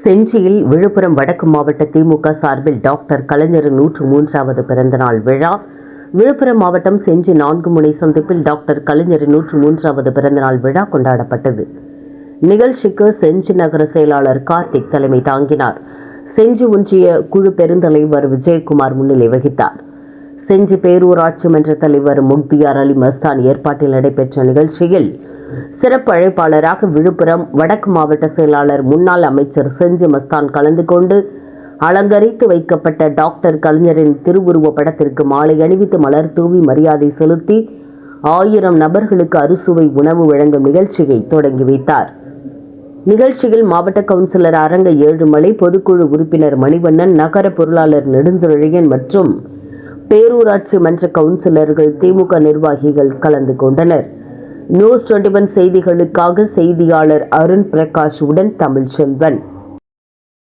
செஞ்சியில் விழுப்புரம் வடக்கு மாவட்ட திமுக சார்பில் டாக்டர் கலைஞரின் 103வது பிறந்தநாள் விழா. விழுப்புரம் மாவட்டம் செஞ்சி 4 முனை சந்திப்பில் டாக்டர் கலைஞரின் 103வது பிறந்தநாள் விழா கொண்டாடப்பட்டது. நிகழ்ச்சிக்கு செஞ்சி நகர செயலாளர் கார்த்திக் தலைமை தாங்கினார். செஞ்சி ஒன்றிய குழு பெருந்தலைவர் விஜயகுமார் முன்னிலை வகித்தார். செஞ்சி பேரூராட்சி மன்ற தலைவர் முக்தியார் அலி மஸ்தான் ஏற்பாட்டில் நடைபெற்ற நிகழ்ச்சியில் சிறப்பு அழைப்பாளராக விழுப்புரம் வடக்கு மாவட்ட செயலாளர் முன்னாள் அமைச்சர் செஞ்சி மஸ்தான் கலந்து கொண்டு அலங்கரித்து வைக்கப்பட்ட டாக்டர் கலைஞரின் திருவுருவ படத்திற்கு மாலை அணிவித்து மலர் தூவி மரியாதை செலுத்தி 1000 நபர்களுக்கு அறுசுவை உணவு வழங்கும் நிகழ்ச்சியை தொடங்கி வைத்தார். நிகழ்ச்சியில் மாவட்ட கவுன்சிலர் அரங்க ஏழுமலை, பொதுக்குழு உறுப்பினர் மணிவண்ணன், நகர பொருளாளர் நெடுஞ்செழியன் மற்றும் பேரூராட்சி மன்ற கவுன்சிலர்கள், திமுக நிர்வாகிகள் கலந்து கொண்டனர். நியூஸ் 21 செய்திகளுக்காக செய்தியாளர் அருண் பிரகாஷ் உடன் தமிழ்ச்செல்வன்.